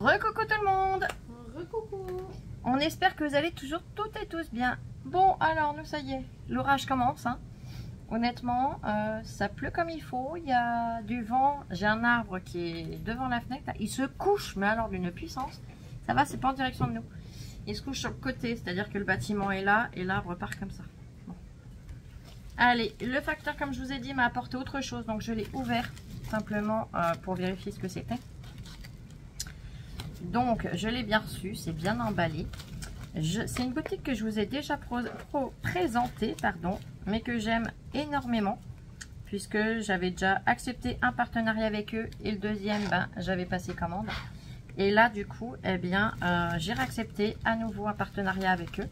Recoucou tout le monde. Recoucou. On espère que vous allez toujours toutes et tous bien. Bon, alors nous ça y est, l'orage commence. Honnêtement, ça pleut comme il faut. Il y a du vent. J'ai un arbre qui est devant la fenêtre. Il se couche, mais alors d'une puissance. Ça va, c'est pas en direction de nous. Il se couche sur le côté, c'est-à-dire que le bâtiment est là et l'arbre part comme ça. Bon. Allez, le facteur, comme je vous ai dit, m'a apporté autre chose. Donc je l'ai ouvert simplement pour vérifier ce que c'était. Donc je l'ai bien reçu, c'est bien emballé. C'est une boutique que je vous ai déjà présentée, mais que j'aime énormément puisque j'avais déjà accepté un partenariat avec eux et le deuxième, j'avais passé commande. Et là du coup, eh bien, j'ai accepté à nouveau un partenariat avec eux.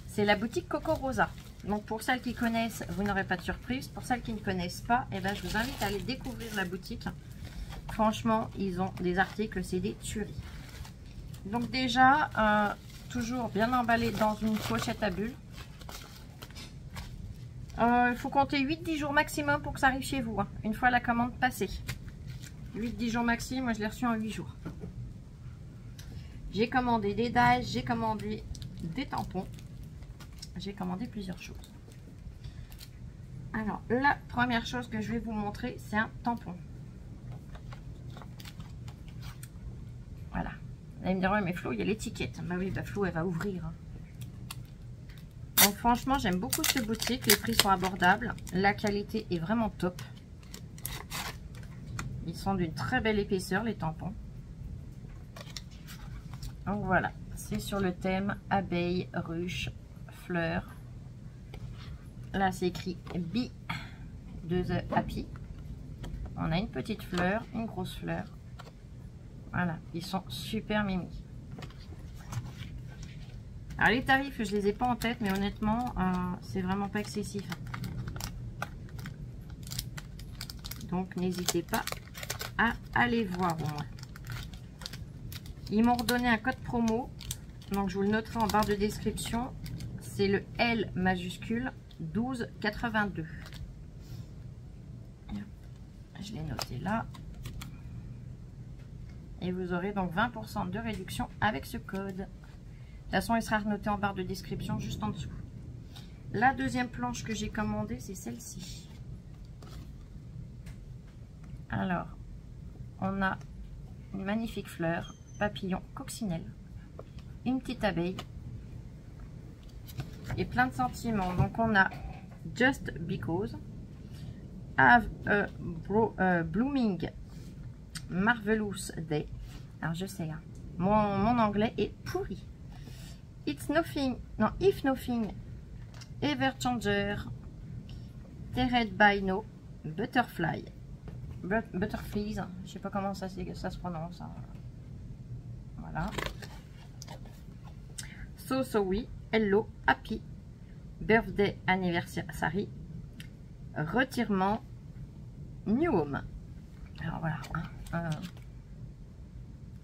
C'est la boutique Coco Rosa. Donc pour celles qui connaissent, vous n'aurez pas de surprise. Pour celles qui ne connaissent pas, eh bien, je vous invite à aller découvrir la boutique. Franchement, ils ont des articles, c'est des tueries. Donc déjà, toujours bien emballé dans une pochette à bulles. Il faut compter 8-10 jours maximum pour que ça arrive chez vous, une fois la commande passée. 8-10 jours maxi, moi je l'ai reçu en 8 jours. J'ai commandé des dies, j'ai commandé des tampons. J'ai commandé plusieurs choses. Alors, la première chose que je vais vous montrer, c'est un tampon. Voilà. Vous allez me dire, ouais, mais Flo, il y a l'étiquette. Bah oui, Flo, elle va ouvrir. Donc, franchement, j'aime beaucoup cette boutique. Les prix sont abordables. La qualité est vraiment top. Ils sont d'une très belle épaisseur, les tampons. Donc, voilà. C'est sur le thème abeilles, ruches, fleurs. Là, c'est écrit Be de The Happy. On a une petite fleur, une grosse fleur. Voilà, ils sont super mimi. Alors les tarifs, je les ai pas en tête, mais honnêtement, c'est vraiment pas excessif. Donc n'hésitez pas à aller voir au moins. Ils m'ont redonné un code promo, donc je vous le noterai en barre de description. C'est le L majuscule 12,82. Je l'ai noté là. Et vous aurez donc 20% de réduction avec ce code. De toute façon, il sera noté en barre de description juste en dessous. La deuxième planche que j'ai commandée, c'est celle-ci. Alors, on a une magnifique fleur, papillon coccinelle, une petite abeille et plein de sentiments. Donc, on a Just Because, Have a Blooming Marvelous Day. Alors je sais, mon anglais est pourri. It's nothing, non, if nothing ever changer. Tered by no butterfly. Butterflies, je sais pas comment ça se prononce. Voilà. So oui, hello, happy birthday anniversary. Retirement, new home. Alors voilà.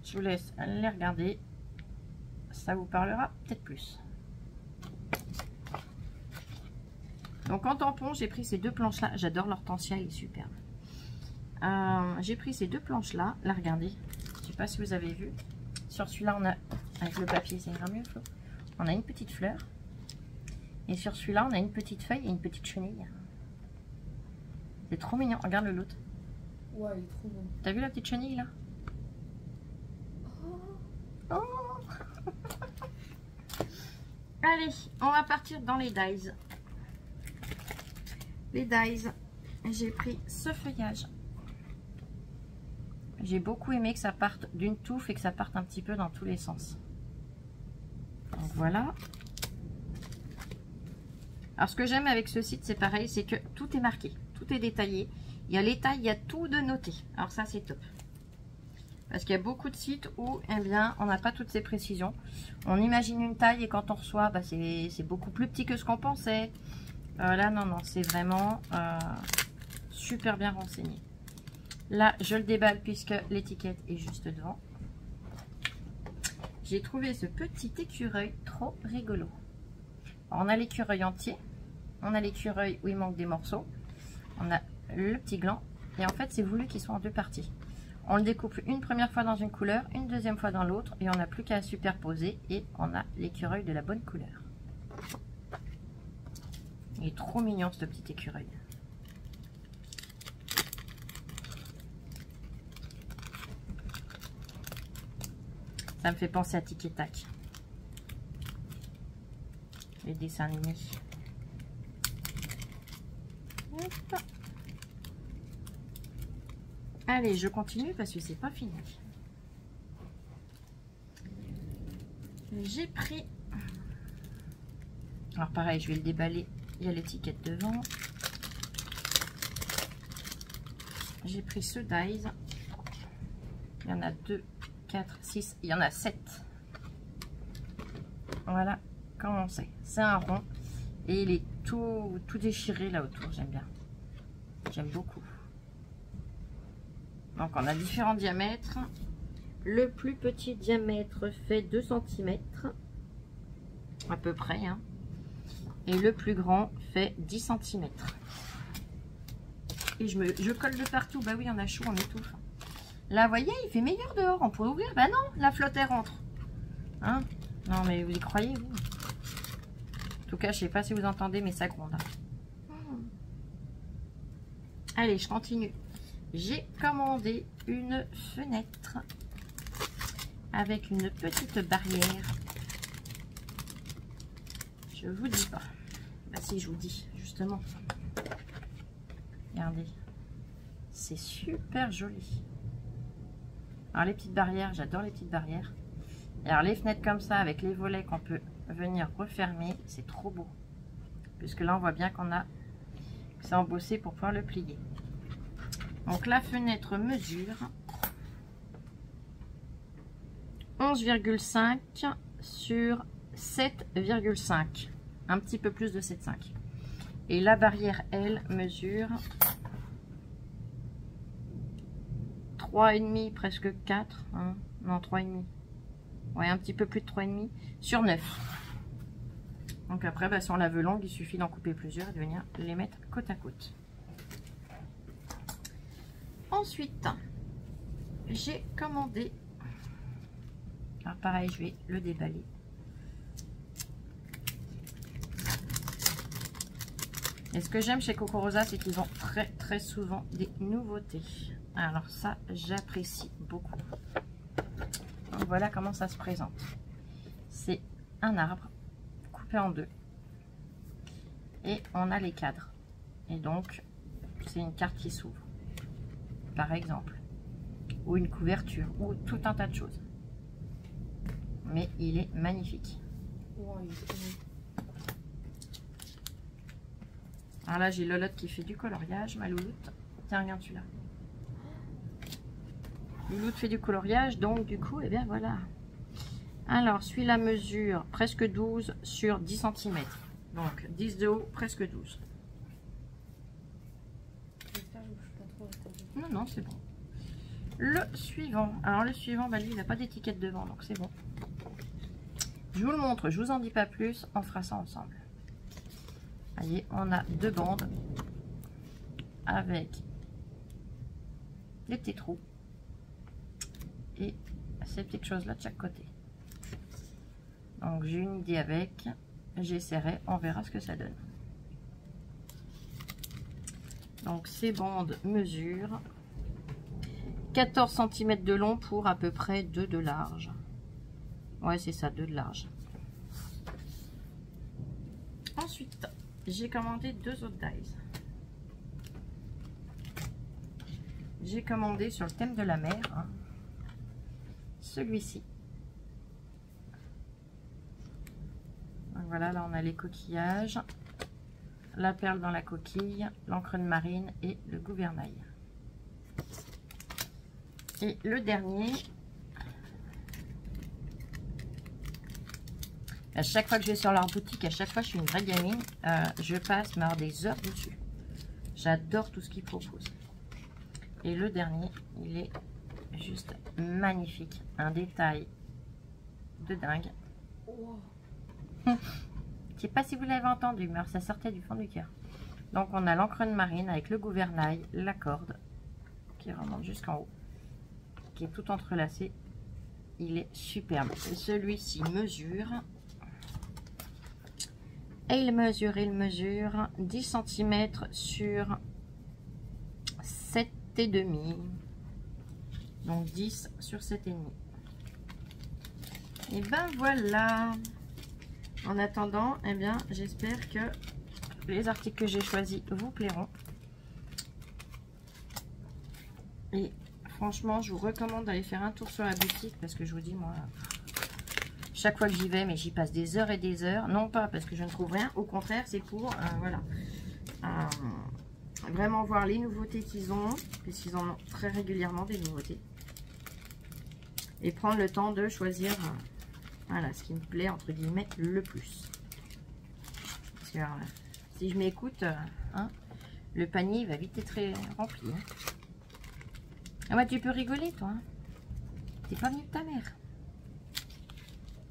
Je vous laisse les regarder. Ça vous parlera peut-être plus. Donc en tampon, j'ai pris ces deux planches-là. J'adore l'hortensia, il est superbe. J'ai pris ces deux planches-là. Là, regardez. Je ne sais pas si vous avez vu. Sur celui-là, on a, avec le papier, ça ira mieux, Flo. On a une petite fleur. Et sur celui-là, on a une petite feuille et une petite chenille. C'est trop mignon. Regarde le l'autre. Ouais, il est trop bon. T'as vu la petite chenille là? Oh. Allez, on va partir dans les dies. Les dies, j'ai pris ce feuillage. J'ai beaucoup aimé que ça parte d'une touffe et que ça parte un petit peu dans tous les sens. Donc voilà. Alors ce que j'aime avec ce site, c'est pareil, c'est que tout est marqué, tout est détaillé. Il y a les tailles, il y a tout de noté. Alors ça, c'est top. Parce qu'il y a beaucoup de sites où, eh bien, on n'a pas toutes ces précisions. On imagine une taille et quand on reçoit, c'est beaucoup plus petit que ce qu'on pensait. Là, non, c'est vraiment super bien renseigné. Là, je le déballe puisque l'étiquette est juste devant. J'ai trouvé ce petit écureuil trop rigolo. Alors, on a l'écureuil entier. On a l'écureuil où il manque des morceaux. On a le petit gland. Et en fait, c'est voulu qu'ils soient en deux parties. On le découpe une première fois dans une couleur, une deuxième fois dans l'autre, et on n'a plus qu'à superposer, et on a l'écureuil de la bonne couleur. Il est trop mignon ce petit écureuil. Ça me fait penser à Tic et Tac. Les dessins animés. Hop. Allez, je continue parce que c'est pas fini. J'ai pris... Alors pareil, je vais le déballer. Il y a l'étiquette devant. J'ai pris ce dies. Il y en a 2, 4, 6. Il y en a 7. Voilà comment c'est. C'est un rond. Et il est tout déchiré là autour. J'aime bien. J'aime beaucoup. Donc on a différents diamètres. Le plus petit diamètre fait 2 cm. À peu près. Hein. Et le plus grand fait 10 cm. Et je colle de partout. Bah oui, on a chaud, on étouffe. Là, vous voyez, il fait meilleur dehors. On pourrait ouvrir. Bah non, la flotte, elle rentre. Hein? Non, mais vous y croyez, vous? En tout cas, je sais pas si vous entendez, mais ça gronde. Allez, je continue. J'ai commandé une fenêtre avec une petite barrière. Je vous dis pas. Bah si, je vous dis, justement. Regardez. C'est super joli. Alors les petites barrières, j'adore les petites barrières. Et alors les fenêtres comme ça, avec les volets qu'on peut venir refermer, c'est trop beau. Puisque là, on voit bien qu'on a... C'est embossé pour pouvoir le plier. Donc la fenêtre mesure 11,5 sur 7,5. Un petit peu plus de 7,5. Et la barrière, elle, mesure 3,5, presque 4. Hein, non, 3,5. Ouais, un petit peu plus de 3,5 sur 9. Donc après, bah, si on la veut longue, il suffit d'en couper plusieurs et de venir les mettre côte à côte. Ensuite, j'ai commandé... Alors pareil, je vais le déballer. Et ce que j'aime chez Coco Rosa, c'est qu'ils ont très souvent des nouveautés. Alors ça, j'apprécie beaucoup. Donc voilà comment ça se présente. C'est un arbre coupé en deux. Et on a les cadres. Et donc, c'est une carte qui s'ouvre. Par exemple. Ou une couverture. Ou tout un tas de choses. Mais il est magnifique. Ouais, il est trop beau. Alors là, j'ai Lolotte qui fait du coloriage, ma louloute. Tiens, regarde celui-là. Louloute fait du coloriage, donc du coup, eh bien voilà. Alors, celui-là mesure presque 12 sur 10 cm. Donc, 10 de haut, presque 12. J'espère que je bouge pas trop la table. Non, non, c'est bon. Le suivant. Alors, le suivant, bah, lui, il n'a pas d'étiquette devant, donc c'est bon. Je vous le montre, je vous en dis pas plus. On fera ça ensemble. Voyez, on a deux bandes avec des petits trous et ces petites choses là de chaque côté. Donc j'ai une idée avec, j'essaierai, on verra ce que ça donne. Donc ces bandes mesurent 14 cm de long pour à peu près 2 de large. Ouais, c'est ça, 2 de large. Ensuite, j'ai commandé 2 autres dies. J'ai commandé sur le thème de la mer, hein, celui-ci. Voilà, là on a les coquillages, la perle dans la coquille, l'encre de marine et le gouvernail. Et le dernier, à chaque fois que je vais sur leur boutique, à chaque fois je suis une vraie gamine, je passe des heures dessus. J'adore tout ce qu'ils proposent. Et le dernier, il est juste magnifique. Un détail de dingue. Wow. Je sais pas si vous l'avez entendu, mais ça sortait du fond du cœur. Donc on a l'encre de marine avec le gouvernail, la corde qui remonte jusqu'en haut. qui est tout entrelacé. Il est superbe. Celui-ci mesure. Et il mesure 10 cm sur 7,5. Donc 10 sur 7,5. Et ben voilà. En attendant, eh bien, j'espère que les articles que j'ai choisis vous plairont. Et franchement, je vous recommande d'aller faire un tour sur la boutique parce que je vous dis, moi, chaque fois que j'y vais, mais j'y passe des heures et des heures. Non pas parce que je ne trouve rien, au contraire, c'est pour, voilà, vraiment voir les nouveautés qu'ils ont, puisqu'ils en ont très régulièrement des nouveautés. Et prendre le temps de choisir, voilà, ce qui me plaît, entre guillemets, le plus. Parce que, si je m'écoute, hein, le panier va vite être rempli. Hein. Ah bah tu peux rigoler toi, hein. T'es pas venue de ta mère.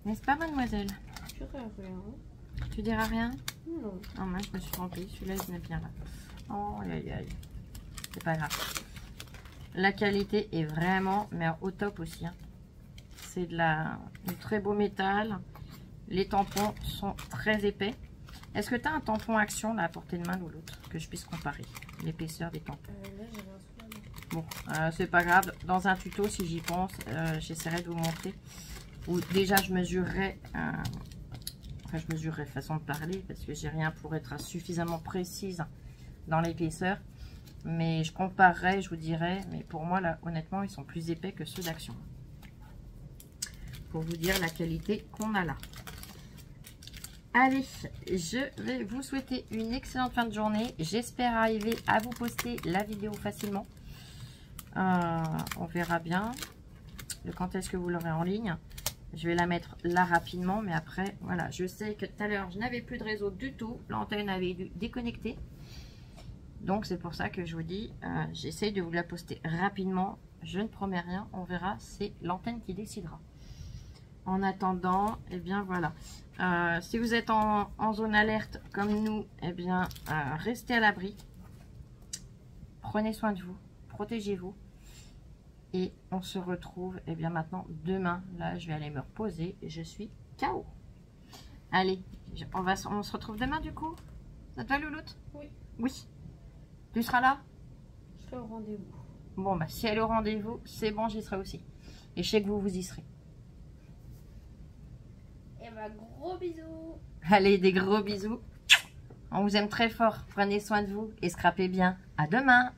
N'est-ce pas mademoiselle? Je dirais rien. Tu diras rien? Non. Oh mince, je me suis trompée, celui-là il venait bien là. Oh aïe aïe. C'est pas grave. La qualité est vraiment, mais au top aussi. Hein. C'est du très beau métal. Les tampons sont très épais. Est-ce que tu as un tampon Action là à portée de main ou l'autre? Que je puisse comparer l'épaisseur des tampons. Là, j'avais un sous. Bon, c'est pas grave. Dans un tuto, si j'y pense, j'essaierai de vous montrer. Ou déjà, je mesurerai. Enfin, je mesurerai façon de parler parce que j'ai rien pour être suffisamment précise dans l'épaisseur. Mais je comparerai, je vous dirai. Mais pour moi, là, honnêtement, ils sont plus épais que ceux d'Action. Pour vous dire la qualité qu'on a là. Allez, je vais vous souhaiter une excellente fin de journée. J'espère arriver à vous poster la vidéo facilement. On verra bien quand est-ce que vous l'aurez en ligne. Je vais la mettre là rapidement, mais après, voilà, je sais que tout à l'heure, je n'avais plus de réseau du tout. L'antenne avait dû déconnecter. Donc, c'est pour ça que je vous dis, j'essaye de vous la poster rapidement. Je ne promets rien, on verra, c'est l'antenne qui décidera. En attendant, eh bien, voilà. Si vous êtes en zone alerte comme nous, eh bien, restez à l'abri. Prenez soin de vous, protégez-vous. Et on se retrouve, eh bien, maintenant, demain. Là, je vais aller me reposer et je suis KO. Allez, on se retrouve demain, du coup. Ça te va, Louloute? Oui. Oui. Tu seras là? Je serai au rendez-vous. Bon, bah, si elle est au rendez-vous, c'est bon, j'y serai aussi. Et je sais que vous y serez. Et bah, gros bisous. Allez, des gros bisous. On vous aime très fort. Prenez soin de vous et scrapez bien. À demain.